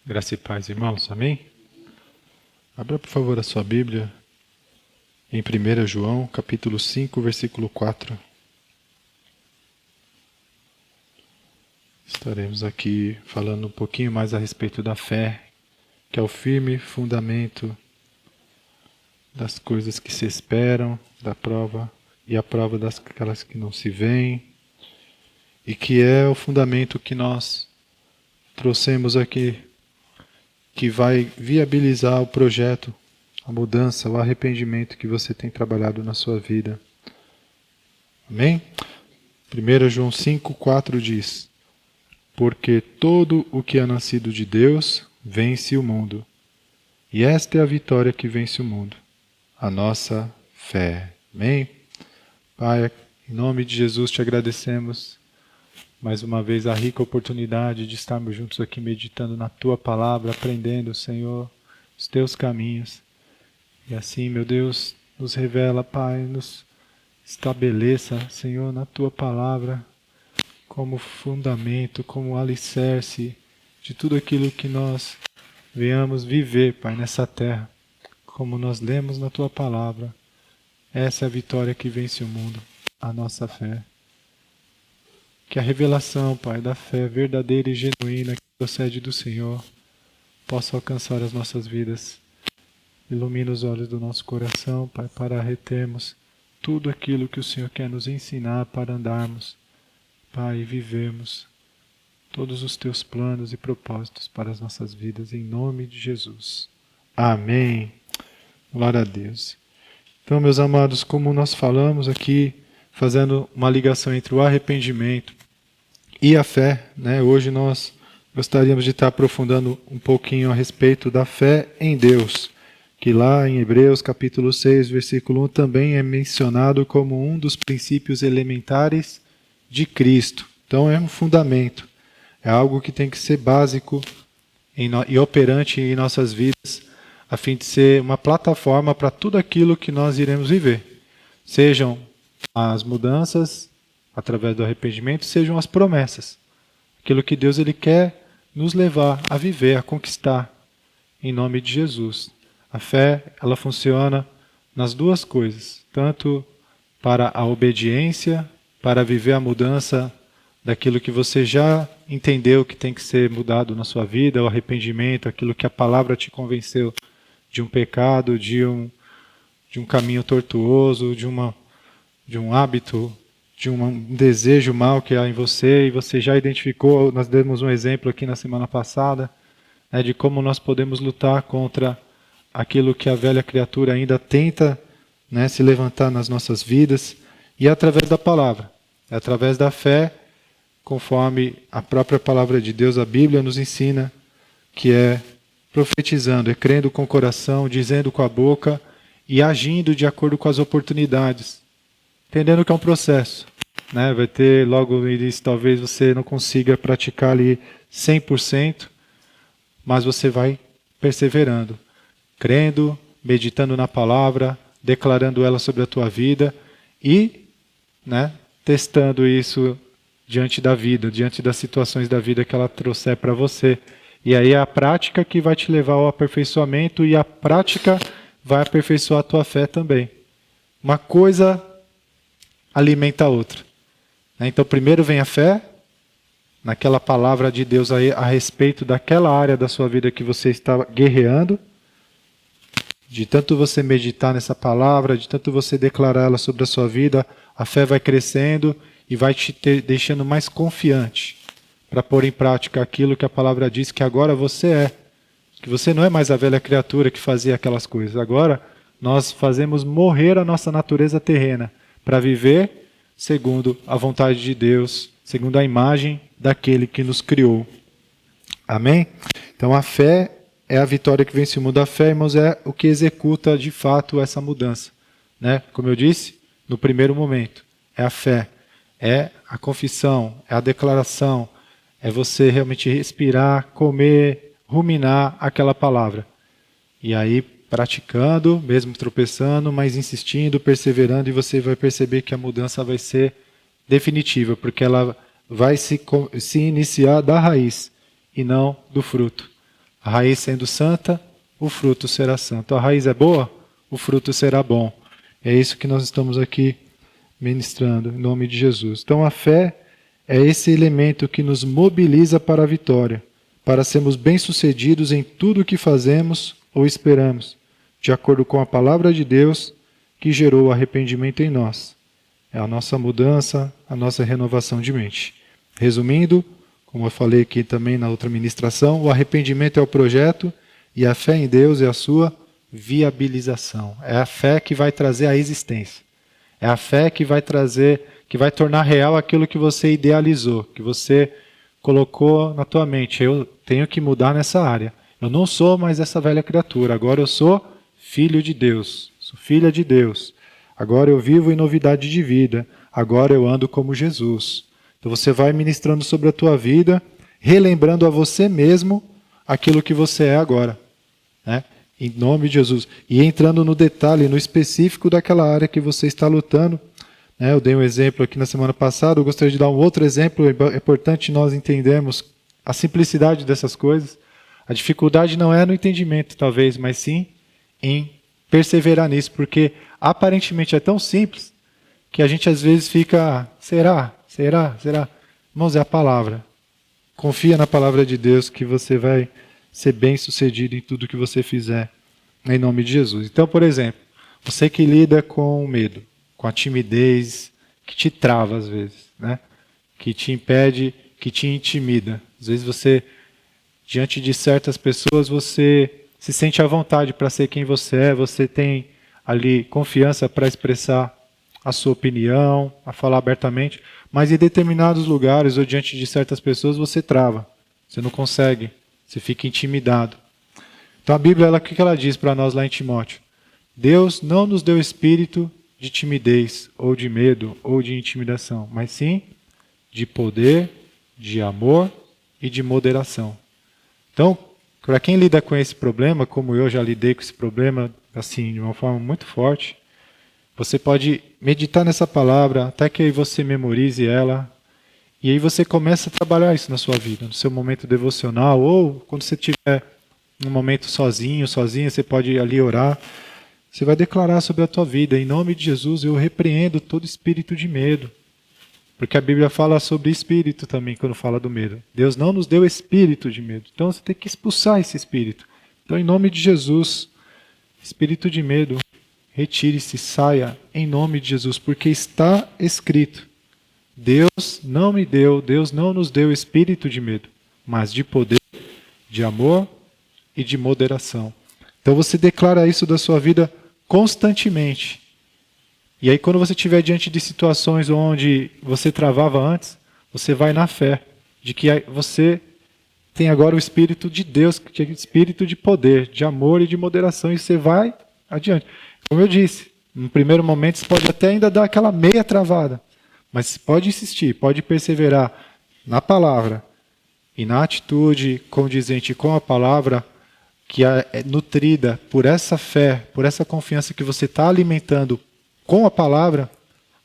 Graça e paz, irmãos. Amém? Abra, por favor, a sua Bíblia em 1 João, capítulo 5, versículo 4. Estaremos aqui falando um pouquinho mais a respeito da fé, que é o firme fundamento das coisas que se esperam, da prova e a prova daquelas que não se veem, e que é o fundamento que nós trouxemos aqui, que vai viabilizar o projeto, a mudança, o arrependimento que você tem trabalhado na sua vida. Amém? 1 João 5,4 diz: porque todo o que é nascido de Deus vence o mundo. E esta é a vitória que vence o mundo, a nossa fé. Amém? Pai, em nome de Jesus te agradecemos mais uma vez a rica oportunidade de estarmos juntos aqui meditando na Tua Palavra, aprendendo, Senhor, os Teus caminhos. E assim, meu Deus, nos revela, Pai, nos estabeleça, Senhor, na Tua Palavra, como fundamento, como alicerce de tudo aquilo que nós venhamos viver, Pai, nessa terra. Como nós lemos na Tua Palavra, essa é a vitória que vence o mundo, a nossa fé. Que a revelação, Pai, da fé verdadeira e genuína que procede do Senhor possa alcançar as nossas vidas. Ilumina os olhos do nosso coração, Pai, para retermos tudo aquilo que o Senhor quer nos ensinar para andarmos, Pai, e vivermos todos os Teus planos e propósitos para as nossas vidas, em nome de Jesus. Amém. Glória a Deus. Então, meus amados, como nós falamos aqui, fazendo uma ligação entre o arrependimento e a fé, né? Hoje nós gostaríamos de estar aprofundando um pouquinho a respeito da fé em Deus, que lá em Hebreus capítulo 6, versículo 1, também é mencionado como um dos princípios elementares de Cristo. Então é um fundamento, é algo que tem que ser básico e operante em nossas vidas, a fim de ser uma plataforma para tudo aquilo que nós iremos viver. Sejam as mudanças através do arrependimento, sejam as promessas. Aquilo que Deus ele quer nos levar a viver, a conquistar, em nome de Jesus. A fé, ela funciona nas duas coisas, tanto para a obediência, para viver a mudança daquilo que você já entendeu que tem que ser mudado na sua vida, o arrependimento, aquilo que a palavra te convenceu de um pecado, de um caminho tortuoso, de um hábito, de um desejo mau que há em você, e você já identificou, nós demos um exemplo aqui na semana passada, né, de como nós podemos lutar contra aquilo que a velha criatura ainda tenta, né, se levantar nas nossas vidas, e é através da palavra, é através da fé, conforme a própria palavra de Deus, a Bíblia nos ensina, que é profetizando, é crendo com o coração, dizendo com a boca e agindo de acordo com as oportunidades. Entendendo que é um processo, né? Vai ter logo no início, talvez você não consiga praticar ali 100%, mas você vai perseverando, crendo, meditando na palavra, declarando ela sobre a tua vida e, né, testando isso diante da vida, diante das situações da vida que ela trouxer para você. E aí é a prática que vai te levar ao aperfeiçoamento e a prática vai aperfeiçoar a tua fé também. Uma coisa alimenta a outra. Então primeiro vem a fé, naquela palavra de Deus a respeito daquela área da sua vida que você está guerreando, de tanto você meditar nessa palavra, de tanto você declarar ela sobre a sua vida, a fé vai crescendo e vai te deixando mais confiante para pôr em prática aquilo que a palavra diz que agora você é. Que você não é mais a velha criatura que fazia aquelas coisas. Agora nós fazemos morrer a nossa natureza terrena para viver segundo a vontade de Deus, segundo a imagem daquele que nos criou. Amém? Então a fé é a vitória que vence o mundo. A fé, irmãos, é o que executa de fato essa mudança, né? Como eu disse, no primeiro momento, é a fé, é a confissão, é a declaração, é você realmente respirar, comer, ruminar aquela palavra. E aí, praticando, mesmo tropeçando, mas insistindo, perseverando, e você vai perceber que a mudança vai ser definitiva, porque ela vai se iniciar da raiz e não do fruto. A raiz sendo santa, o fruto será santo. A raiz é boa, o fruto será bom. É isso que nós estamos aqui ministrando, em nome de Jesus. Então a fé é esse elemento que nos mobiliza para a vitória, para sermos bem-sucedidos em tudo o que fazemos ou esperamos, de acordo com a palavra de Deus que gerou o arrependimento em nós. É a nossa mudança, a nossa renovação de mente. Resumindo, como eu falei aqui também na outra ministração, o arrependimento é o projeto e a fé em Deus é a sua viabilização. É a fé que vai trazer a existência. É a fé que vai trazer, que vai tornar real aquilo que você idealizou, que você colocou na tua mente. Eu tenho que mudar nessa área. Eu não sou mais essa velha criatura. Agora eu sou filho de Deus. Sou filha de Deus. Agora eu vivo em novidade de vida. Agora eu ando como Jesus. Então você vai ministrando sobre a tua vida, relembrando a você mesmo aquilo que você é agora, né? Em nome de Jesus. E entrando no detalhe, no específico daquela área que você está lutando. Né? Eu dei um exemplo aqui na semana passada, eu gostaria de dar um outro exemplo. É importante nós entendermos a simplicidade dessas coisas. A dificuldade não é no entendimento, talvez, mas sim em perseverar nisso, porque aparentemente é tão simples que a gente às vezes fica, será? Irmãos, é a palavra. Confia na palavra de Deus que você vai ser bem-sucedido em tudo que você fizer, em nome de Jesus. Então, por exemplo, você que lida com o medo, com a timidez, que te trava às vezes, né? Que te impede, que te intimida. Às vezes você, diante de certas pessoas, você se sente à vontade para ser quem você tem ali confiança para expressar a sua opinião, a falar abertamente, mas em determinados lugares ou diante de certas pessoas você trava, você não consegue, você fica intimidado. Então a Bíblia, o que ela diz para nós lá em Timóteo? Deus não nos deu espírito de timidez, ou de medo, ou de intimidação, mas sim de poder, de amor e de moderação. Então, para quem lida com esse problema, como eu já lidei com esse problema, assim, de uma forma muito forte, você pode meditar nessa palavra até que você memorize ela, e aí você começa a trabalhar isso na sua vida, no seu momento devocional, ou quando você estiver num momento sozinha, você pode ali orar. Você vai declarar sobre a tua vida, em nome de Jesus, eu repreendo todo espírito de medo. Porque a Bíblia fala sobre espírito também, quando fala do medo. Deus não nos deu espírito de medo. Então você tem que expulsar esse espírito. Então, em nome de Jesus, espírito de medo, retire-se, saia, em nome de Jesus. Porque está escrito, Deus não nos deu espírito de medo, mas de poder, de amor e de moderação. Então você declara isso da sua vida constantemente. E aí quando você estiver diante de situações onde você travava antes, você vai na fé de que você tem agora o Espírito de Deus, que é o Espírito de poder, de amor e de moderação, e você vai adiante. Como eu disse, no primeiro momento você pode até ainda dar aquela meia travada, mas pode insistir, pode perseverar na palavra e na atitude condizente com a palavra, que é nutrida por essa fé, por essa confiança que você está alimentando com a palavra,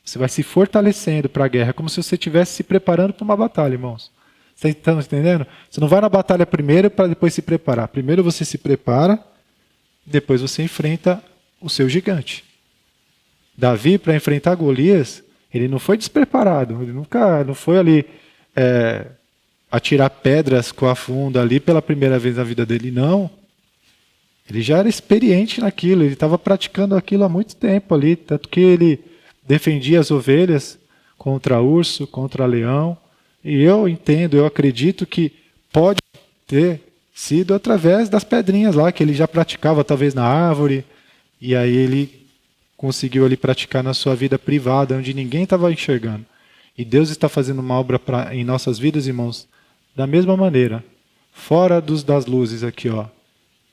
você vai se fortalecendo para a guerra. É como se você estivesse se preparando para uma batalha, irmãos. Vocês estão entendendo? Você não vai na batalha primeiro para depois se preparar. Primeiro você se prepara, depois você enfrenta o seu gigante. Davi, para enfrentar Golias, ele não foi despreparado. Ele não foi ali atirar pedras com a funda ali pela primeira vez na vida dele, não. Ele já era experiente naquilo, ele estava praticando aquilo há muito tempo ali, tanto que ele defendia as ovelhas contra urso, contra leão. E eu entendo, eu acredito que pode ter sido através das pedrinhas lá, que ele já praticava talvez na árvore, e aí ele conseguiu ali praticar na sua vida privada, onde ninguém estava enxergando. E Deus está fazendo uma obra em nossas vidas, irmãos, da mesma maneira, fora das luzes aqui, ó.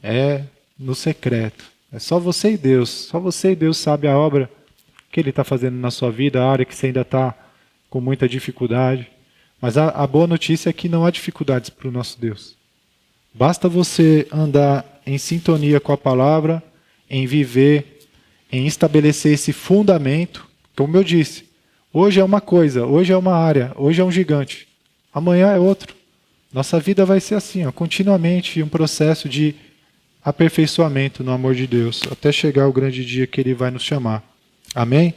É no secreto. É só você e Deus sabe a obra que Ele está fazendo na sua vida, a área que você ainda está com muita dificuldade. Mas a boa notícia é que não há dificuldades para o nosso Deus. Basta você andar em sintonia com a palavra, em viver, em estabelecer esse fundamento. Como eu disse, hoje é uma coisa, hoje é uma área, hoje é um gigante. Amanhã é outro. Nossa vida vai ser assim, continuamente um processo de aperfeiçoamento no amor de Deus, até chegar o grande dia que Ele vai nos chamar. Amém?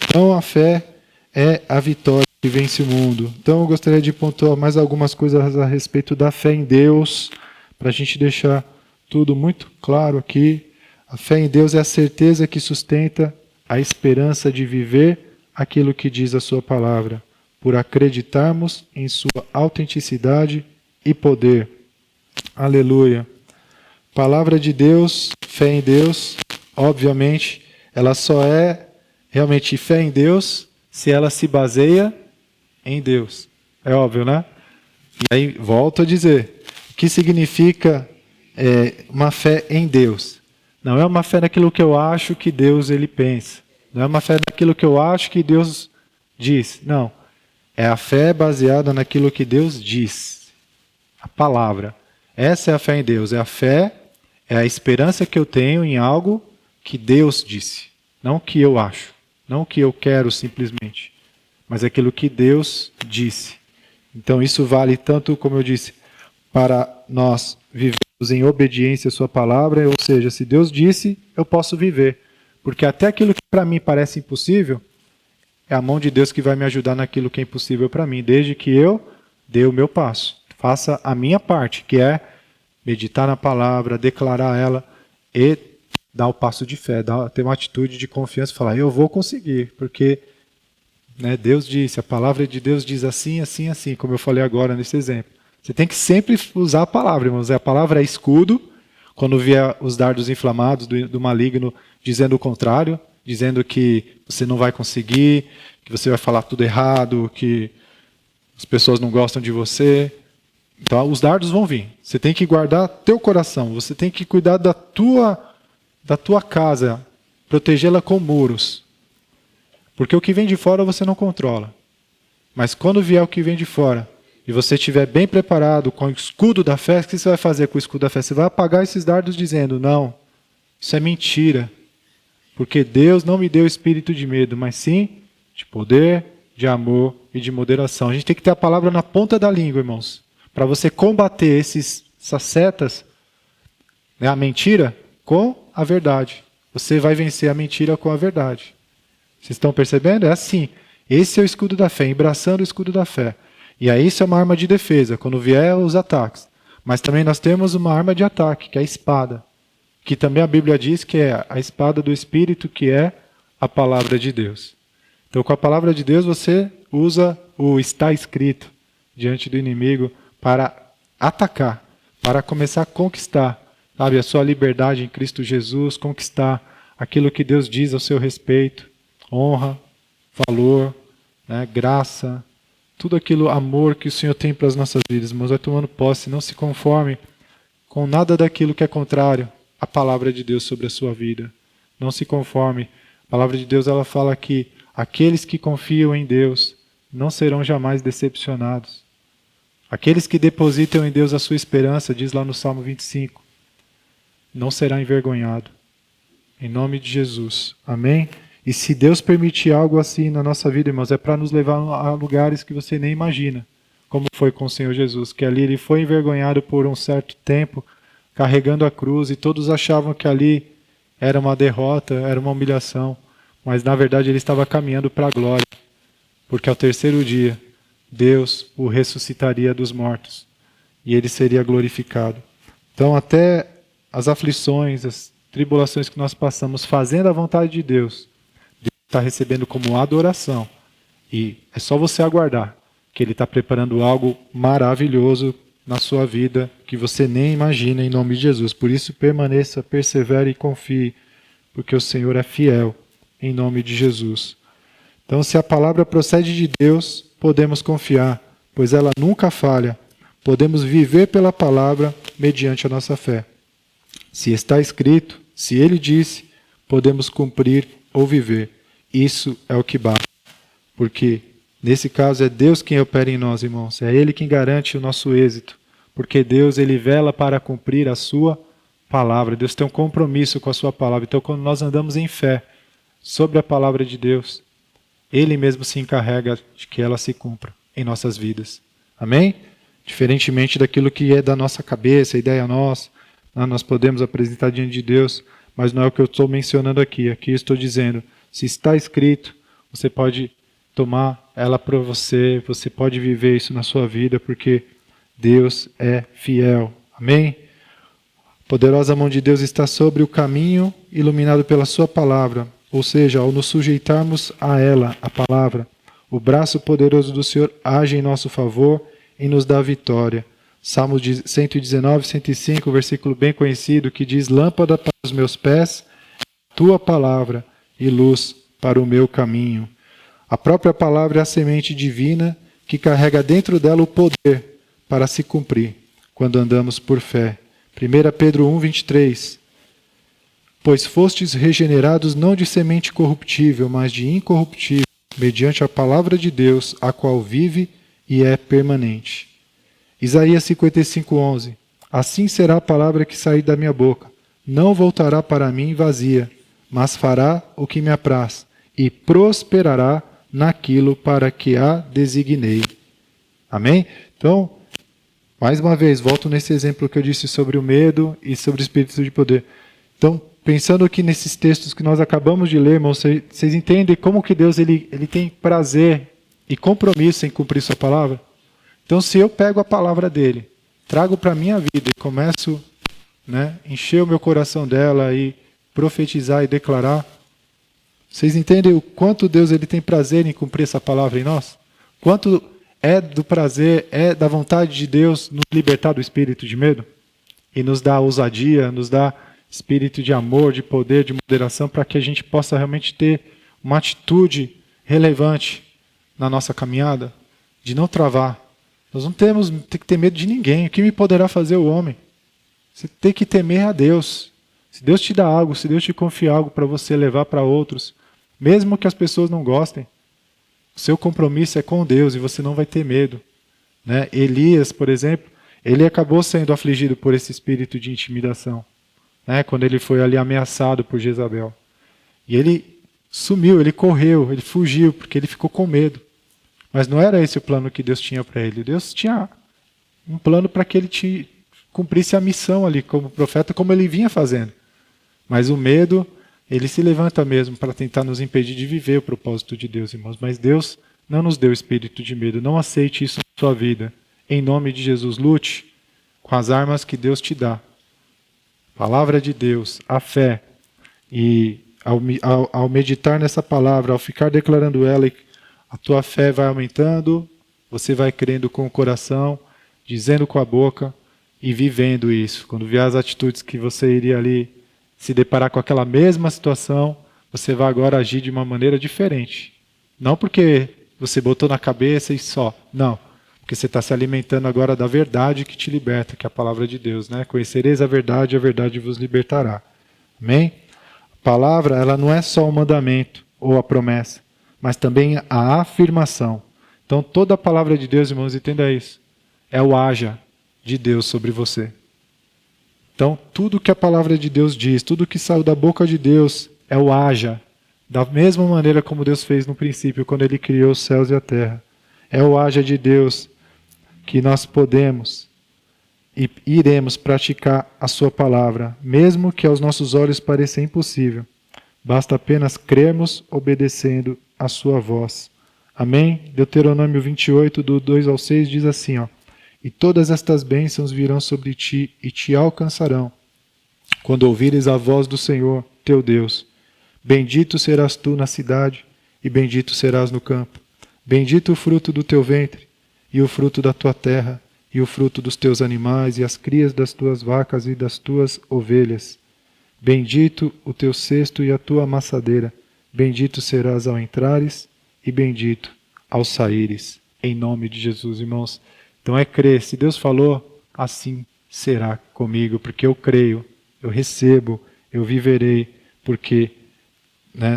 Então a fé é a vitória que vence o mundo. Então eu gostaria de pontuar mais algumas coisas a respeito da fé em Deus, para a gente deixar tudo muito claro aqui. A fé em Deus é a certeza que sustenta a esperança de viver aquilo que diz a sua palavra, por acreditarmos em sua autenticidade e poder. Aleluia. Palavra de Deus, fé em Deus, obviamente, ela só é realmente fé em Deus se ela se baseia em Deus. É óbvio, né? E aí, volto a dizer, o que significa uma fé em Deus? Não é uma fé naquilo que eu acho que Deus ele pensa. Não é uma fé naquilo que eu acho que Deus diz. Não. É a fé baseada naquilo que Deus diz. A palavra. Essa é a fé em Deus. É a fé, é a esperança que eu tenho em algo que Deus disse. Não o que eu acho. Não o que eu quero simplesmente. Mas aquilo que Deus disse. Então isso vale tanto, como eu disse, para nós vivermos em obediência à sua palavra, ou seja, se Deus disse, eu posso viver. Porque até aquilo que para mim parece impossível, é a mão de Deus que vai me ajudar naquilo que é impossível para mim, desde que eu dê o meu passo. Faça a minha parte, que é meditar na palavra, declarar ela e dar o passo de fé, ter uma atitude de confiança e falar, eu vou conseguir, porque Deus disse, a palavra de Deus diz assim, assim, assim, como eu falei agora nesse exemplo. Você tem que sempre usar a palavra, irmãos. A palavra é escudo, quando vier os dardos inflamados do maligno dizendo o contrário, dizendo que você não vai conseguir, que você vai falar tudo errado, que as pessoas não gostam de você. Então os dardos vão vir. Você tem que guardar teu coração, você tem que cuidar da tua casa, protegê-la com muros. Porque o que vem de fora você não controla. Mas quando vier o que vem de fora, e você estiver bem preparado com o escudo da fé, o que você vai fazer com o escudo da fé? Você vai apagar esses dardos dizendo, não, isso é mentira. Porque Deus não me deu espírito de medo, mas sim de poder, de amor e de moderação. A gente tem que ter a palavra na ponta da língua, irmãos. Para você combater essas setas, a mentira, com a verdade. Você vai vencer a mentira com a verdade. Vocês estão percebendo? É assim. Esse é o escudo da fé, embraçando o escudo da fé. E aí isso é uma arma de defesa, quando vier os ataques. Mas também nós temos uma arma de ataque, que é a espada. Que também a Bíblia diz que é a espada do Espírito, que é a palavra de Deus. Então com a palavra de Deus você usa o está escrito diante do inimigo para atacar, para começar a conquistar, sabe, a sua liberdade em Cristo Jesus, conquistar aquilo que Deus diz ao seu respeito, honra, valor, graça, tudo aquilo, amor que o Senhor tem para as nossas vidas, irmãos, vai tomando posse, não se conforme com nada daquilo que é contrário à palavra de Deus sobre a sua vida. Não se conforme. A palavra de Deus ela fala que aqueles que confiam em Deus não serão jamais decepcionados. Aqueles que depositam em Deus a sua esperança, diz lá no Salmo 25, não será envergonhado. Em nome de Jesus. Amém? E se Deus permitir algo assim na nossa vida, irmãos, é para nos levar a lugares que você nem imagina, como foi com o Senhor Jesus, que ali ele foi envergonhado por um certo tempo, carregando a cruz, e todos achavam que ali era uma derrota, era uma humilhação, mas na verdade ele estava caminhando para a glória, porque ao terceiro dia, Deus o ressuscitaria dos mortos, e ele seria glorificado. Então até as aflições, as tribulações que nós passamos fazendo a vontade de Deus, está recebendo como adoração. E é só você aguardar, que Ele está preparando algo maravilhoso na sua vida, que você nem imagina, em nome de Jesus. Por isso, permaneça, persevere e confie, porque o Senhor é fiel, em nome de Jesus. Então, se a palavra procede de Deus, podemos confiar, pois ela nunca falha. Podemos viver pela palavra mediante a nossa fé. Se está escrito, se Ele disse, podemos cumprir ou viver. Isso é o que basta. Porque, nesse caso, é Deus quem opera em nós, irmãos. É Ele quem garante o nosso êxito. Porque Deus, Ele vela para cumprir a sua palavra. Deus tem um compromisso com a sua palavra. Então, quando nós andamos em fé sobre a palavra de Deus, Ele mesmo se encarrega de que ela se cumpra em nossas vidas. Amém? Diferentemente daquilo que é da nossa cabeça, a ideia nossa, nós podemos apresentar diante de Deus, mas não é o que eu estou mencionando aqui. Aqui eu estou dizendo, se está escrito, você pode tomar ela para você, você pode viver isso na sua vida, porque Deus é fiel. Amém? A poderosa mão de Deus está sobre o caminho, iluminado pela sua palavra, ou seja, ao nos sujeitarmos a ela, a palavra, o braço poderoso do Senhor age em nosso favor e nos dá vitória. Salmo 119, 105, versículo bem conhecido, que diz: lâmpada para os meus pés, tua palavra e luz para o meu caminho. A própria palavra é a semente divina que carrega dentro dela o poder para se cumprir quando andamos por fé. 1 Pedro 1, 23. Pois fostes regenerados não de semente corruptível, mas de incorruptível, mediante a palavra de Deus, a qual vive e é permanente. Isaías 55, 11. Assim será a palavra que sair da minha boca. Não voltará para mim vazia, mas fará o que me apraz, e prosperará naquilo para que a designei. Amém? Então, mais uma vez, volto nesse exemplo que eu disse sobre o medo e sobre o espírito de poder. Então, pensando aqui nesses textos que nós acabamos de ler, irmãos, vocês entendem como que Deus ele tem prazer e compromisso em cumprir sua palavra? Então, se eu pego a palavra dele, trago para a minha vida e começo, encher o meu coração dela e profetizar e declarar, vocês entendem o quanto Deus ele tem prazer em cumprir essa palavra em nós? Quanto é do prazer, é da vontade de Deus nos libertar do espírito de medo? E nos dá ousadia, nos dá espírito de amor, de poder, de moderação, para que a gente possa realmente ter uma atitude relevante na nossa caminhada, de não travar. Nós não temos que ter medo de ninguém. O que me poderá fazer o homem? Você tem que temer a Deus. Se Deus te dá algo, se Deus te confia algo para você levar para outros, mesmo que as pessoas não gostem, o seu compromisso é com Deus e você não vai ter medo. Elias, por exemplo, ele acabou sendo afligido por esse espírito de intimidação, quando ele foi ali ameaçado por Jezabel. E ele sumiu, ele correu, ele fugiu, porque ele ficou com medo. Mas não era esse o plano que Deus tinha para ele. Deus tinha um plano para que ele cumprisse a missão ali como profeta, como ele vinha fazendo. Mas o medo, ele se levanta mesmo para tentar nos impedir de viver o propósito de Deus, irmãos. Mas Deus não nos deu espírito de medo. Não aceite isso na sua vida. Em nome de Jesus, lute com as armas que Deus te dá. Palavra de Deus, a fé. E ao meditar nessa palavra, ao ficar declarando ela, a tua fé vai aumentando, você vai crendo com o coração, dizendo com a boca e vivendo isso. Quando vier as atitudes que você iria ali se deparar com aquela mesma situação, você vai agora agir de uma maneira diferente. Não porque você botou na cabeça e só. Não. Porque você está se alimentando agora da verdade que te liberta, que é a palavra de Deus. Conhecereis a verdade vos libertará. Amém? A palavra, ela não é só o mandamento ou a promessa, mas também a afirmação. Então, toda a palavra de Deus, irmãos, entenda isso, é o haja de Deus sobre você. Então, tudo que a palavra de Deus diz, tudo que saiu da boca de Deus é o haja, da mesma maneira como Deus fez no princípio, quando Ele criou os céus e a terra. É o haja de Deus que nós podemos e iremos praticar a sua palavra, mesmo que aos nossos olhos pareça impossível. Basta apenas crermos obedecendo a sua voz. Amém? Deuteronômio 28, do 2 ao 6, diz assim, e todas estas bênçãos virão sobre ti e te alcançarão, quando ouvires a voz do Senhor, teu Deus. Bendito serás tu na cidade, e bendito serás no campo. Bendito o fruto do teu ventre, e o fruto da tua terra, e o fruto dos teus animais, e as crias das tuas vacas e das tuas ovelhas. Bendito o teu cesto e a tua amassadeira. Bendito serás ao entrares, e bendito ao saíres. Em nome de Jesus, irmãos. Então é crer, se Deus falou, assim será comigo, porque eu creio, eu recebo, eu viverei, porque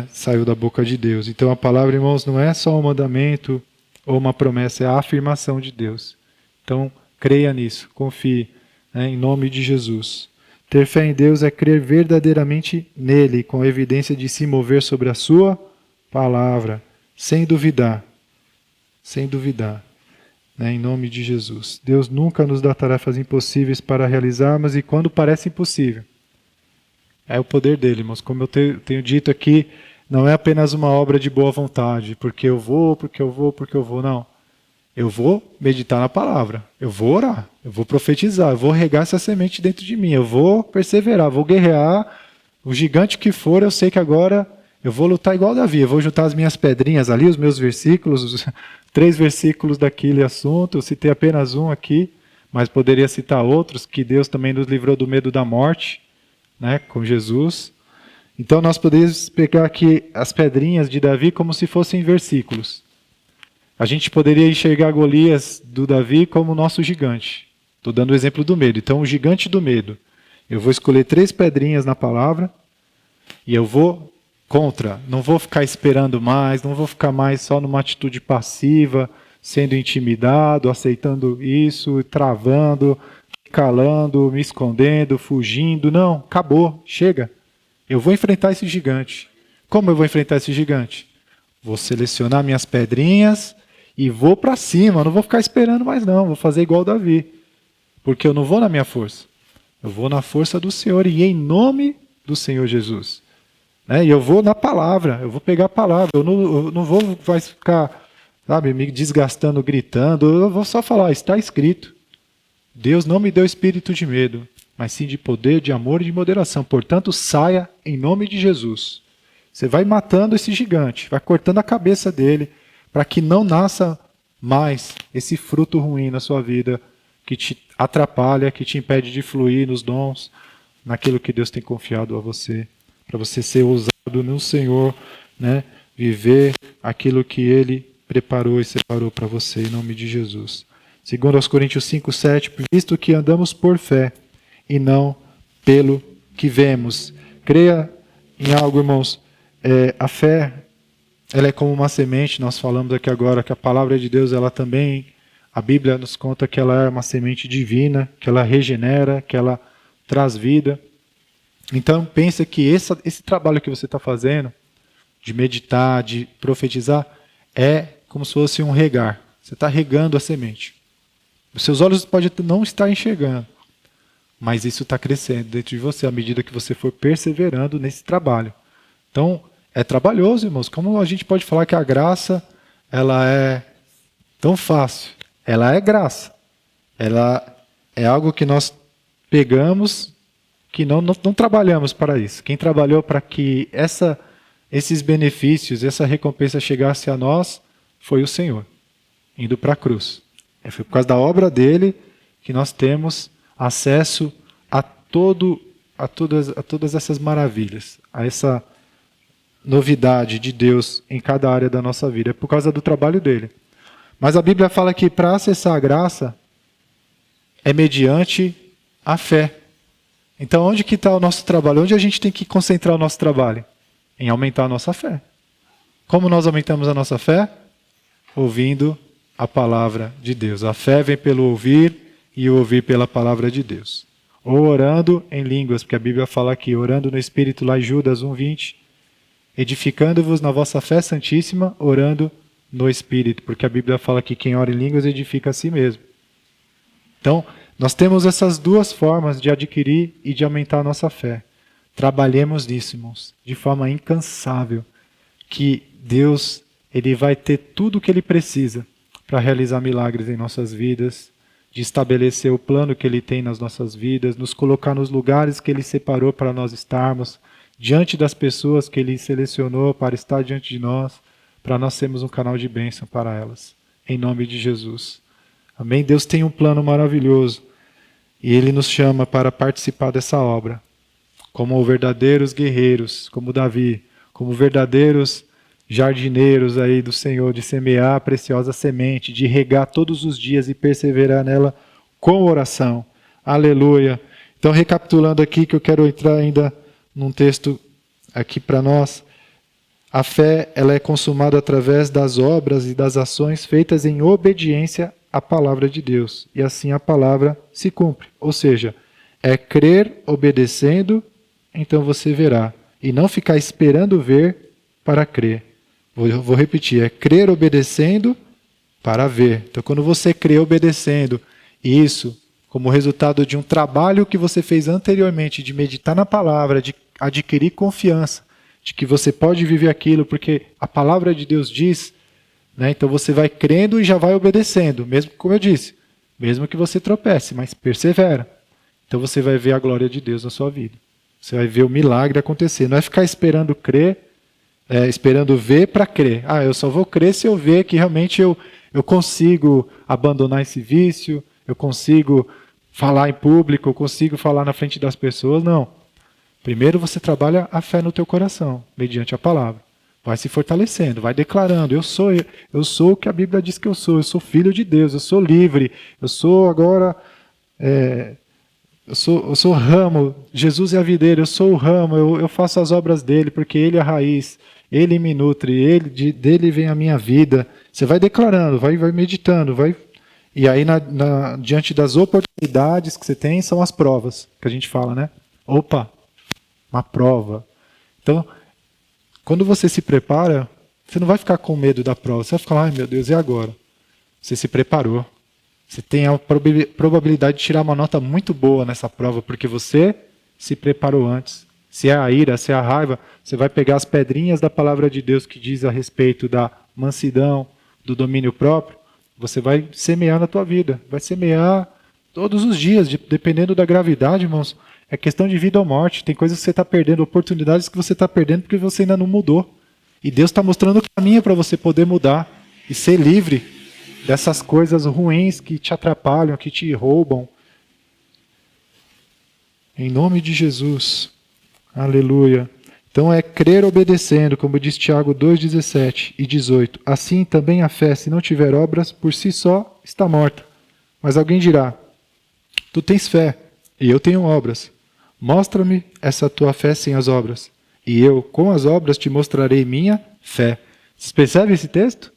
saiu da boca de Deus. Então a palavra, irmãos, não é só um mandamento ou uma promessa, é a afirmação de Deus. Então creia nisso, confie, em nome de Jesus. Ter fé em Deus é crer verdadeiramente nele, com a evidência de se mover sobre a sua palavra, sem duvidar. Sem duvidar. né, em nome de Jesus. Deus nunca nos dá tarefas impossíveis para realizarmos, e quando parece impossível, é o poder dele, irmãos. Como eu tenho dito aqui, não é apenas uma obra de boa vontade, porque eu vou, não. Eu vou meditar na palavra, eu vou orar, eu vou profetizar, eu vou regar essa semente dentro de mim, eu vou perseverar, vou guerrear, o gigante que for, eu sei que agora eu vou lutar igual Davi, eu vou juntar as minhas pedrinhas ali, os meus versículos, os 3 versículos daquele assunto, eu citei apenas um aqui, mas poderia citar outros, que Deus também nos livrou do medo da morte, né, com Jesus. Então nós podemos pegar aqui as pedrinhas de Davi como se fossem versículos. A gente poderia enxergar Golias do Davi como nosso gigante. Estou dando o exemplo do medo. Então, o gigante do medo. Eu vou escolher 3 pedrinhas na palavra e eu vou contra. Não vou ficar esperando mais, não vou ficar mais só numa atitude passiva, sendo intimidado, aceitando isso, travando, calando, me escondendo, fugindo. Não, acabou, chega. Eu vou enfrentar esse gigante. Como eu vou enfrentar esse gigante? Vou selecionar minhas pedrinhas e vou para cima, não vou ficar esperando mais não, vou fazer igual Davi. Porque eu não vou na minha força, eu vou na força do Senhor e em nome do Senhor Jesus. Né? E eu vou na palavra, eu vou pegar a palavra, eu não vou mais ficar, sabe, me desgastando, gritando, eu vou só falar, está escrito. Deus não me deu espírito de medo, mas sim de poder, de amor e de moderação. Portanto, saia em nome de Jesus. Você vai matando esse gigante, vai cortando a cabeça dele, para que não nasça mais esse fruto ruim na sua vida, que te atrapalha, que te impede de fluir nos dons, naquilo que Deus tem confiado a você, para você ser ousado no Senhor, né? Viver aquilo que Ele preparou e separou para você, em nome de Jesus. Segundo aos Coríntios 5:7, visto que andamos por fé e não pelo que vemos. Creia em algo, irmãos. A fé, ela é como uma semente. Nós falamos aqui agora que a palavra de Deus, ela também, a Bíblia nos conta que ela é uma semente divina, que ela regenera, que ela traz vida. Então pensa que esse trabalho que você está fazendo, de meditar, de profetizar, é como se fosse um regar. Você está regando a semente. Os seus olhos podem não estar enxergando, mas isso está crescendo dentro de você à medida que você for perseverando nesse trabalho. Então, é trabalhoso, irmãos. Como a gente pode falar que a graça, ela é tão fácil? Ela é graça. Ela é algo que nós pegamos, que não trabalhamos para isso. Quem trabalhou para que esses benefícios, essa recompensa chegasse a nós, foi o Senhor, indo para a cruz. Foi por causa da obra dele que nós temos acesso a todas essas maravilhas, a essa novidade de Deus em cada área da nossa vida. É por causa do trabalho dele. Mas a Bíblia fala que para acessar a graça é mediante a fé. Então onde que está o nosso trabalho? Onde a gente tem que concentrar o nosso trabalho? Em aumentar a nossa fé. Como nós aumentamos a nossa fé? Ouvindo a palavra de Deus. A fé vem pelo ouvir e o ouvir pela palavra de Deus. Ou orando em línguas, porque a Bíblia fala aqui, orando no Espírito, lá em Judas 1:20, edificando-vos na vossa fé santíssima, orando no Espírito, porque a Bíblia fala que quem ora em línguas edifica a si mesmo. Então, nós temos essas duas formas de adquirir e de aumentar a nossa fé. Trabalhemos nisso, irmãos, de forma incansável, que Deus, Ele vai ter tudo o que Ele precisa para realizar milagres em nossas vidas, de estabelecer o plano que Ele tem nas nossas vidas, nos colocar nos lugares que Ele separou para nós estarmos, diante das pessoas que Ele selecionou para estar diante de nós, para nós sermos um canal de bênção para elas. Em nome de Jesus. Amém? Deus tem um plano maravilhoso e Ele nos chama para participar dessa obra, como verdadeiros guerreiros, como Davi, como verdadeiros jardineiros aí do Senhor, de semear a preciosa semente, de regar todos os dias e perseverar nela com oração. Aleluia! Então, recapitulando aqui, que eu quero entrar ainda num texto aqui para nós. A fé, ela é consumada através das obras e das ações feitas em obediência à palavra de Deus. E assim a palavra se cumpre. Ou seja, é crer obedecendo, então você verá. E não ficar esperando ver para crer. Vou repetir, é crer obedecendo para ver. Então, quando você crê obedecendo, isso, como resultado de um trabalho que você fez anteriormente, de meditar na palavra, de adquirir confiança, de que você pode viver aquilo, porque a palavra de Deus diz, né? Então você vai crendo e já vai obedecendo, mesmo como eu disse, mesmo que você tropece, mas persevera. Então você vai ver a glória de Deus na sua vida. Você vai ver o milagre acontecer. Não é ficar esperando crer, esperando ver para crer. Eu só vou crer se eu ver que realmente eu consigo abandonar esse vício, eu consigo falar em público, eu consigo falar na frente das pessoas. Não. Primeiro você trabalha a fé no teu coração, mediante a palavra. Vai se fortalecendo, vai declarando, eu sou o que a Bíblia diz que eu sou filho de Deus, eu sou livre, eu sou agora, eu sou ramo, Jesus é a videira, eu sou o ramo, eu faço as obras dele, porque ele é a raiz, ele me nutre, dele vem a minha vida. Você vai declarando, vai meditando, e aí diante das oportunidades que você tem, são as provas, que a gente fala, né? Opa, uma prova. Então, quando você se prepara, você não vai ficar com medo da prova. Você vai ficar, ai meu Deus, e agora? Você se preparou. Você tem a probabilidade de tirar uma nota muito boa nessa prova, porque você se preparou antes. Se é a ira, se é a raiva, você vai pegar as pedrinhas da palavra de Deus que diz a respeito da mansidão, do domínio próprio, você vai semear na tua vida. Vai semear todos os dias, dependendo da gravidade, irmãos. É questão de vida ou morte. Tem coisas que você está perdendo, oportunidades que você está perdendo porque você ainda não mudou. E Deus está mostrando o caminho para você poder mudar e ser livre dessas coisas ruins que te atrapalham, que te roubam. Em nome de Jesus. Aleluia. Então é crer obedecendo, como diz Tiago 2,17 e 18. Assim também a fé, se não tiver obras, por si só está morta. Mas alguém dirá, tu tens fé e eu tenho obras. Mostra-me essa tua fé sem as obras, e eu, com as obras, te mostrarei minha fé. Vocês percebem esse texto?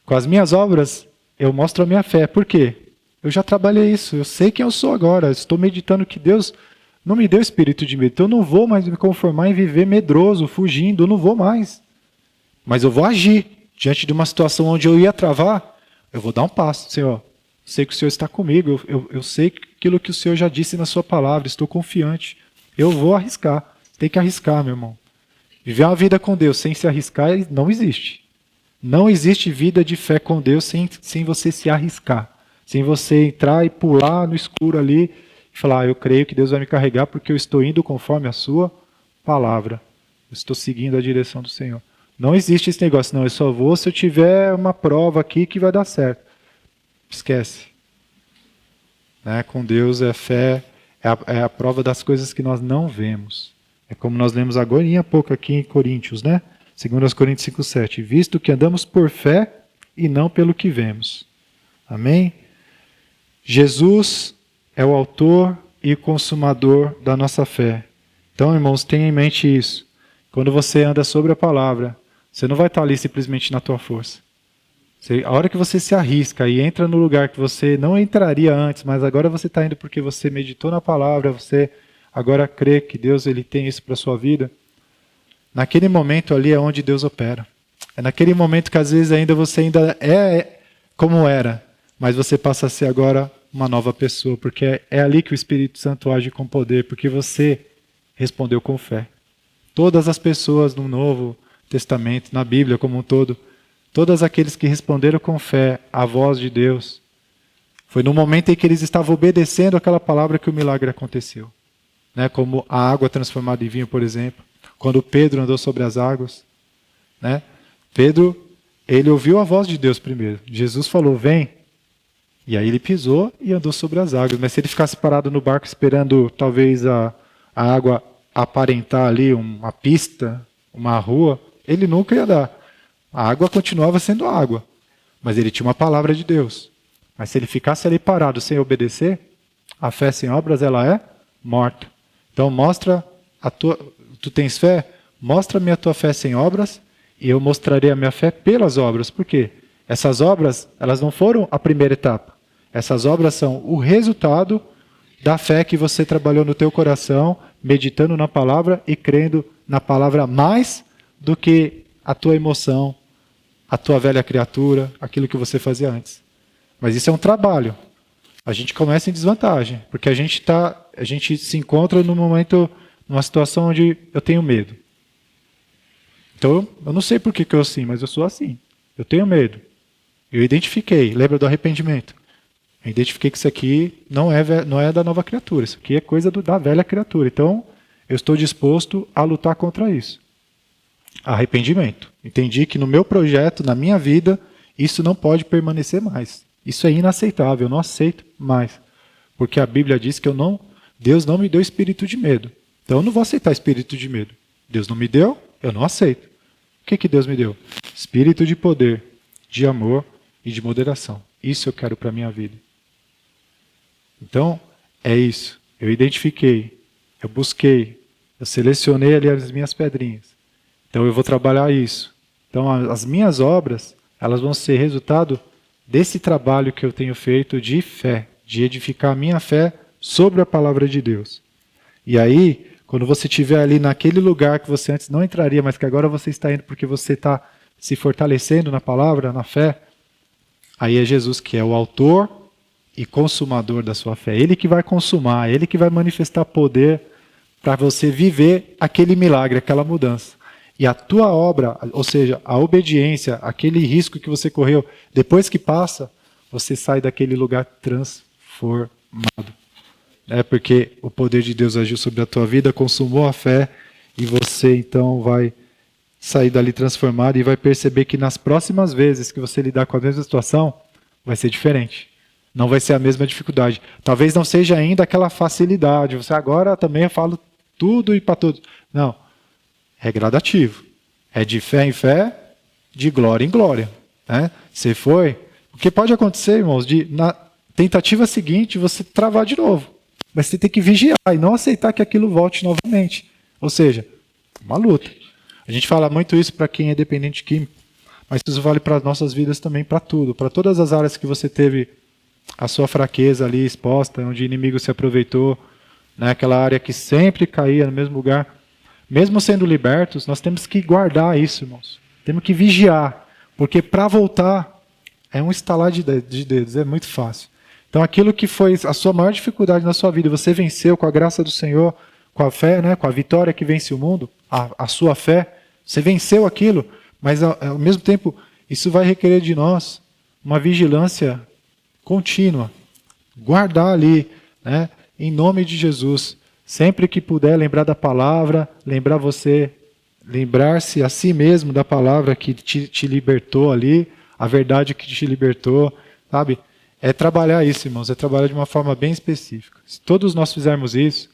Com as minhas obras, eu mostro a minha fé. Por quê? Eu já trabalhei isso, eu sei quem eu sou agora, estou meditando que Deus não me deu espírito de medo, então eu não vou mais me conformar em viver medroso, fugindo, eu não vou mais. Mas eu vou agir. Diante de uma situação onde eu ia travar, eu vou dar um passo. Senhor, sei que o Senhor está comigo, eu sei aquilo que o Senhor já disse na sua palavra, estou confiante. Eu vou arriscar. Tem que arriscar, meu irmão. Viver uma vida com Deus sem se arriscar não existe. Não existe vida de fé com Deus sem você se arriscar. Sem você entrar e pular no escuro ali e falar, eu creio que Deus vai me carregar porque eu estou indo conforme a sua palavra. Eu estou seguindo a direção do Senhor. Não existe esse negócio, não, eu só vou se eu tiver uma prova aqui que vai dar certo. Esquece. Né? Com Deus é fé, é a prova das coisas que nós não vemos. É como nós lemos agora há pouco aqui em Coríntios, né? 2 Coríntios 5,7. Visto que andamos por fé e não pelo que vemos. Amém? Jesus é o autor e consumador da nossa fé. Então, irmãos, tenha em mente isso. Quando você anda sobre a palavra, você não vai estar ali simplesmente na tua força. A hora que você se arrisca e entra no lugar que você não entraria antes, mas agora você está indo porque você meditou na palavra, você agora crê que Deus ele tem isso para a sua vida, naquele momento ali é onde Deus opera. É naquele momento que às vezes você ainda é como era, mas você passa a ser agora uma nova pessoa, porque é ali que o Espírito Santo age com poder, porque você respondeu com fé. Todas as pessoas no Novo Testamento, na Bíblia como um todo, todos aqueles que responderam com fé à voz de Deus, foi no momento em que eles estavam obedecendo aquela palavra que o milagre aconteceu. Né? Como a água transformada em vinho, por exemplo. Quando Pedro andou sobre as águas. Né? Pedro, ele ouviu a voz de Deus primeiro. Jesus falou, vem. E aí ele pisou e andou sobre as águas. Mas se ele ficasse parado no barco esperando talvez a água aparentar ali uma pista, uma rua, ele nunca ia dar. A água continuava sendo água, mas ele tinha uma palavra de Deus. Mas se ele ficasse ali parado sem obedecer, a fé sem obras ela é morta. Então mostra tu tens fé? Mostra-me a tua fé sem obras e eu mostrarei a minha fé pelas obras. Por quê? Essas obras, elas não foram a primeira etapa. Essas obras são o resultado da fé que você trabalhou no teu coração, meditando na palavra e crendo na palavra mais do que a tua emoção, a tua velha criatura, aquilo que você fazia antes. Mas isso é um trabalho. A gente começa em desvantagem, porque a gente se encontra num momento, numa situação onde eu tenho medo. Então, eu não sei por que eu assim, mas eu sou assim. Eu tenho medo. Eu identifiquei, lembra do arrependimento? Eu identifiquei que isso aqui não é da nova criatura, isso aqui é coisa da velha criatura. Então, eu estou disposto a lutar contra isso. Arrependimento. Entendi que no meu projeto, na minha vida, isso não pode permanecer mais. Isso é inaceitável, eu não aceito mais. Porque a Bíblia diz que Deus não me deu espírito de medo. Então eu não vou aceitar espírito de medo. Deus não me deu, eu não aceito. O que Deus me deu? Espírito de poder, de amor e de moderação. Isso eu quero para a minha vida. Então, é isso. Eu identifiquei, eu busquei, eu selecionei ali as minhas pedrinhas. Então eu vou trabalhar isso. Então as minhas obras, elas vão ser resultado desse trabalho que eu tenho feito de fé, de edificar a minha fé sobre a palavra de Deus. E aí, quando você estiver ali naquele lugar que você antes não entraria, mas que agora você está indo porque você está se fortalecendo na palavra, na fé, aí é Jesus que é o autor e consumador da sua fé. Ele que vai consumar, ele que vai manifestar poder para você viver aquele milagre, aquela mudança. E a tua obra, ou seja, a obediência, aquele risco que você correu, depois que passa, você sai daquele lugar transformado. Porque o poder de Deus agiu sobre a tua vida, consumou a fé, e você então vai sair dali transformado e vai perceber que nas próximas vezes que você lidar com a mesma situação, vai ser diferente. Não vai ser a mesma dificuldade. Talvez não seja ainda aquela facilidade. Você agora também fala tudo e para todos. Não. É gradativo. É de fé em fé, de glória em glória. Né? Você foi. O que pode acontecer, irmãos, na tentativa seguinte você travar de novo. Mas você tem que vigiar e não aceitar que aquilo volte novamente. Ou seja, uma luta. A gente fala muito isso para quem é dependente químico, mas isso vale para as nossas vidas também, para tudo. Para todas as áreas que você teve a sua fraqueza ali exposta, onde o inimigo se aproveitou, né? Aquela área que sempre caía no mesmo lugar. Mesmo sendo libertos, nós temos que guardar isso, irmãos. Temos que vigiar, porque para voltar é um estalar de dedos, é muito fácil. Então aquilo que foi a sua maior dificuldade na sua vida, você venceu com a graça do Senhor, com a fé, né, com a vitória que vence o mundo, a sua fé, você venceu aquilo, mas ao mesmo tempo isso vai requerer de nós uma vigilância contínua. Guardar ali, né, em nome de Jesus. Sempre que puder lembrar da palavra, lembrar-se a si mesmo da palavra que te libertou ali, a verdade que te libertou, sabe? É trabalhar isso, irmãos, é trabalhar de uma forma bem específica. Se todos nós fizermos isso,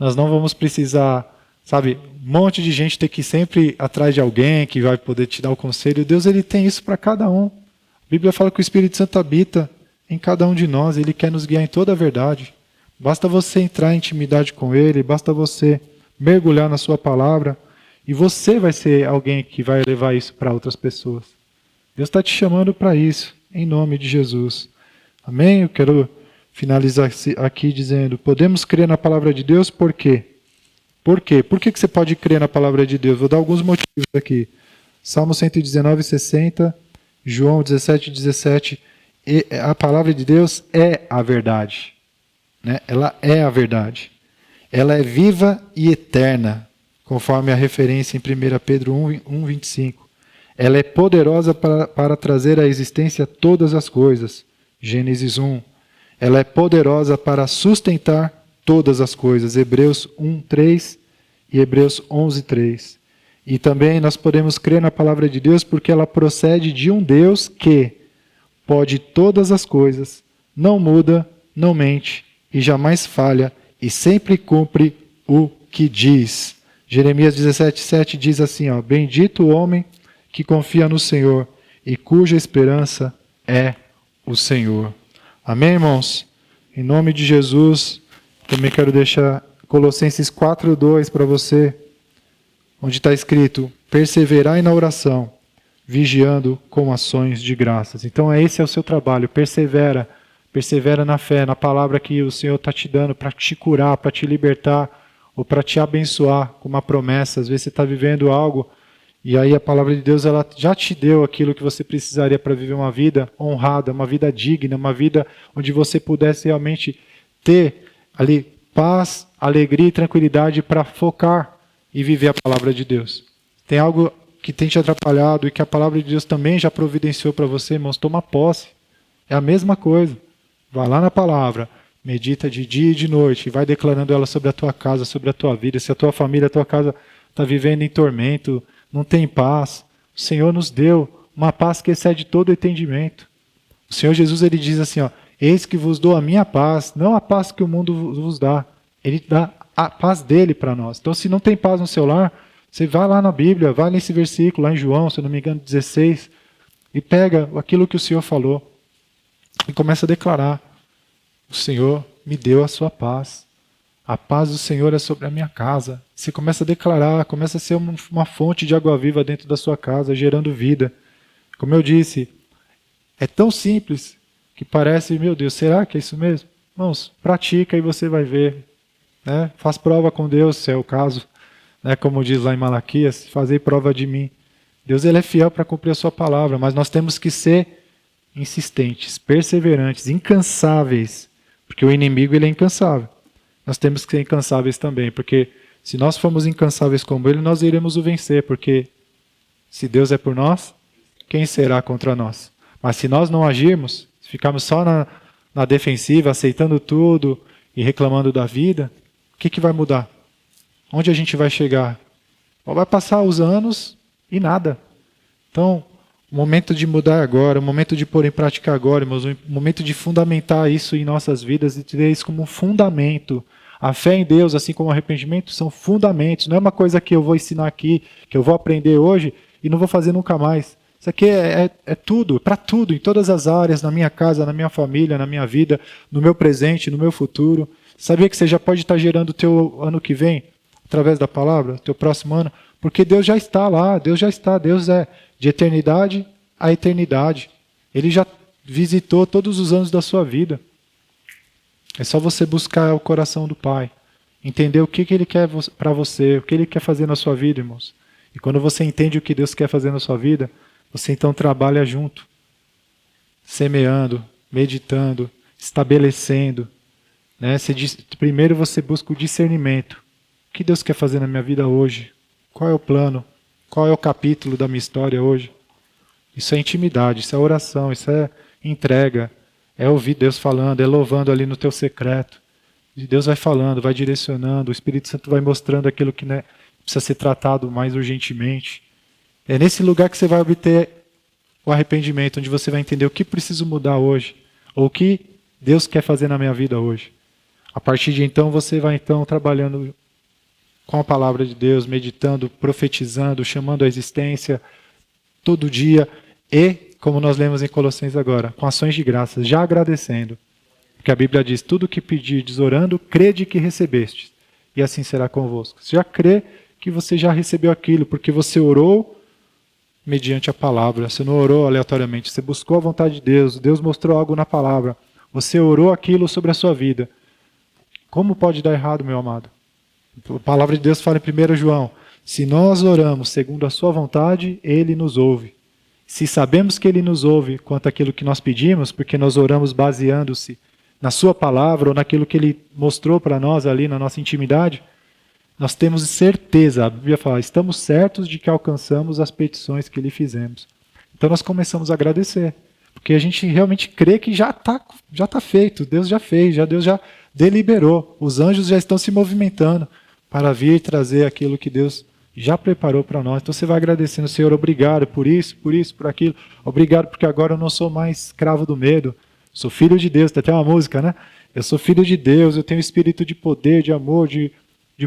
nós não vamos precisar, sabe, um monte de gente ter que ir sempre atrás de alguém que vai poder te dar o conselho. Deus, ele tem isso para cada um. A Bíblia fala que o Espírito Santo habita em cada um de nós, ele quer nos guiar em toda a verdade. Basta você entrar em intimidade com ele, basta você mergulhar na sua palavra, e você vai ser alguém que vai levar isso para outras pessoas. Deus está te chamando para isso, em nome de Jesus. Amém? Eu quero finalizar aqui dizendo, podemos crer na palavra de Deus por quê? Por quê? Por que você pode crer na palavra de Deus? Vou dar alguns motivos aqui. Salmo 119, 60, João 17, 17. A palavra de Deus é a verdade. Né? Ela é a verdade. Ela é viva e eterna, conforme a referência em 1 Pedro 1, 25. Ela é poderosa para trazer à existência todas as coisas. Gênesis 1. Ela é poderosa para sustentar todas as coisas. Hebreus 1, 3 e Hebreus 11, 3. E também nós podemos crer na palavra de Deus porque ela procede de um Deus que pode todas as coisas, não muda, não mente e jamais falha e sempre cumpre o que diz. Jeremias 17, 7 diz assim, ó, bendito o homem que confia no Senhor e cuja esperança é o Senhor. Amém, irmãos? Em nome de Jesus, também quero deixar Colossenses 4:2 para você, onde está escrito, perseverai na oração, vigiando com ações de graças. Então esse é o seu trabalho, persevera na fé, na palavra que o Senhor está te dando para te curar, para te libertar, ou para te abençoar com uma promessa. Às vezes você está vivendo algo E aí a palavra de Deus ela já te deu aquilo que você precisaria para viver uma vida honrada, uma vida digna, uma vida onde você pudesse realmente ter ali paz, alegria e tranquilidade para focar e viver a palavra de Deus. Tem algo que tem te atrapalhado e que a palavra de Deus também já providenciou para você, irmãos, toma posse. É a mesma coisa. Vai lá na palavra, medita de dia e de noite, e vai declarando ela sobre a tua casa, sobre a tua vida. Se a tua família, a tua casa está vivendo em tormento, não tem paz, o Senhor nos deu uma paz que excede todo o entendimento. O Senhor Jesus ele diz assim, ó, eis que vos dou a minha paz, não a paz que o mundo vos dá. Ele dá a paz dele para nós. Então, se não tem paz no seu lar, você vai lá na Bíblia, vai nesse versículo, lá em João, se eu não me engano, 16, e pega aquilo que o Senhor falou e começa a declarar. O Senhor me deu a sua paz. A paz do Senhor é sobre a minha casa. Você começa a declarar, começa a ser uma fonte de água viva dentro da sua casa, gerando vida. Como eu disse, é tão simples que parece, meu Deus, será que é isso mesmo? Irmãos, pratica e você vai ver. Né? Faz prova com Deus, se é o caso. Né? Como diz lá em Malaquias, fazei prova de mim. Deus ele é fiel para cumprir a sua palavra, mas nós temos que ser insistentes, perseverantes, incansáveis, porque o inimigo ele é incansável. Nós temos que ser incansáveis também, porque se nós formos incansáveis como ele, nós iremos o vencer, porque se Deus é por nós, quem será contra nós? Mas se nós não agirmos, se ficarmos só na defensiva, aceitando tudo e reclamando da vida, o que vai mudar? Onde a gente vai chegar? Vai passar os anos e nada. Então, o momento de mudar agora, o momento de pôr em prática agora, irmãos, o momento de fundamentar isso em nossas vidas e ter isso como um fundamento. A fé em Deus, assim como o arrependimento, são fundamentos. Não é uma coisa que eu vou ensinar aqui, que eu vou aprender hoje e não vou fazer nunca mais. Isso aqui é tudo, para tudo, em todas as áreas, na minha casa, na minha família, na minha vida, no meu presente, no meu futuro. Sabia que você já pode estar gerando o teu ano que vem, através da palavra, teu próximo ano? Porque Deus já está lá, Deus é de eternidade a eternidade. Ele já visitou todos os anos da sua vida. É só você buscar o coração do Pai, entender o que Ele quer para você, o que Ele quer fazer na sua vida, irmãos. E quando você entende o que Deus quer fazer na sua vida, você então trabalha junto, semeando, meditando, estabelecendo. Né? Primeiro você busca o discernimento. O que Deus quer fazer na minha vida hoje? Qual é o plano? Qual é o capítulo da minha história hoje? Isso é intimidade, isso é oração, isso é entrega. É ouvir Deus falando, é louvando ali no teu secreto. E Deus vai falando, vai direcionando, o Espírito Santo vai mostrando aquilo que né, precisa ser tratado mais urgentemente. É nesse lugar que você vai obter o arrependimento, onde você vai entender o que preciso mudar hoje, ou o que Deus quer fazer na minha vida hoje. A partir de então, você vai então trabalhando com a palavra de Deus, meditando, profetizando, chamando a existência todo dia e, como nós lemos em Colossenses agora, com ações de graças, já agradecendo. Porque a Bíblia diz, tudo que pedirdes orando, crede que recebestes, e assim será convosco. Você já crê que você já recebeu aquilo, porque você orou mediante a palavra, você não orou aleatoriamente, você buscou a vontade de Deus, Deus mostrou algo na palavra, você orou aquilo sobre a sua vida. Como pode dar errado, meu amado? A palavra de Deus fala em 1 João, se nós oramos segundo a sua vontade, Ele nos ouve. Se sabemos que Ele nos ouve quanto àquilo que nós pedimos, porque nós oramos baseando-se na sua palavra ou naquilo que Ele mostrou para nós ali na nossa intimidade, nós temos certeza, a Bíblia fala, estamos certos de que alcançamos as petições que lhe fizemos. Então nós começamos a agradecer, porque a gente realmente crê que já tá feito, Deus já fez, Deus já deliberou, os anjos já estão se movimentando para vir trazer aquilo que Deus já preparou para nós. Então você vai agradecendo, Senhor, obrigado por isso, por aquilo, obrigado porque agora eu não sou mais escravo do medo, sou filho de Deus, tem até uma música, né? Eu sou filho de Deus, eu tenho espírito de poder, de amor, de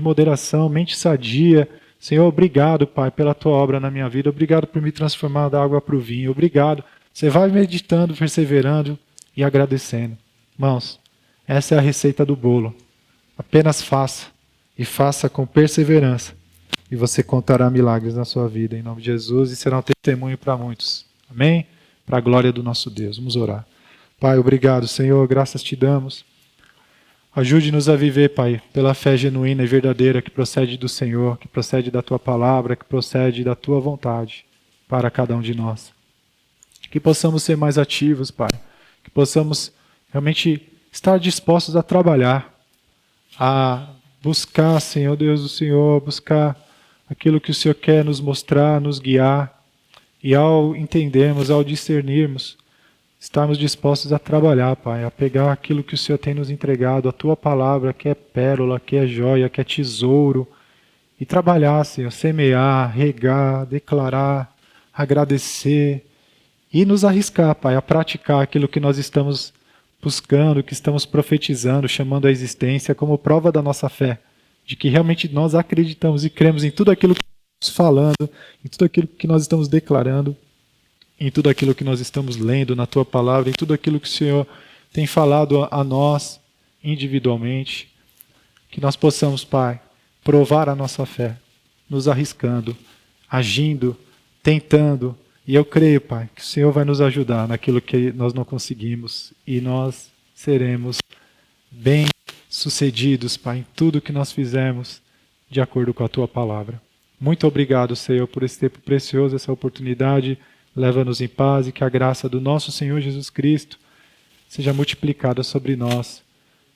moderação, mente sadia. Senhor, obrigado, Pai, pela tua obra na minha vida, obrigado por me transformar da água para o vinho, obrigado. Você vai meditando, perseverando e agradecendo. Irmãos, essa é a receita do bolo. Apenas faça, e faça com perseverança, e você contará milagres na sua vida, em nome de Jesus, e será um testemunho para muitos. Amém? Para a glória do nosso Deus. Vamos orar. Pai, obrigado, Senhor, graças te damos. Ajude-nos a viver, Pai, pela fé genuína e verdadeira que procede do Senhor, que procede da Tua palavra, que procede da Tua vontade para cada um de nós. Que possamos ser mais ativos, Pai. Que possamos realmente estar dispostos a trabalhar, a buscar, Senhor Deus do Senhor, buscar aquilo que o Senhor quer nos mostrar, nos guiar. E ao entendermos, ao discernirmos, estarmos dispostos a trabalhar, Pai, a pegar aquilo que o Senhor tem nos entregado, a Tua palavra, que é pérola, que é joia, que é tesouro, e trabalhar, Senhor, semear, regar, declarar, agradecer, e nos arriscar, Pai, a praticar aquilo que nós estamos buscando, que estamos profetizando, chamando à existência como prova da nossa fé, de que realmente nós acreditamos e cremos em tudo aquilo que estamos falando, em tudo aquilo que nós estamos declarando, em tudo aquilo que nós estamos lendo na Tua palavra, em tudo aquilo que o Senhor tem falado a nós individualmente, que nós possamos, Pai, provar a nossa fé, nos arriscando, agindo, tentando. E eu creio, Pai, que o Senhor vai nos ajudar naquilo que nós não conseguimos e nós seremos bem-sucedidos, Pai, em tudo que nós fizermos de acordo com a Tua palavra. Muito obrigado, Senhor, por esse tempo precioso, essa oportunidade. Leva-nos em paz e que a graça do nosso Senhor Jesus Cristo seja multiplicada sobre nós.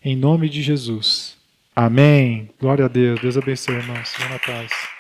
Em nome de Jesus. Amém. Glória a Deus. Deus abençoe, irmãos. Vão na paz.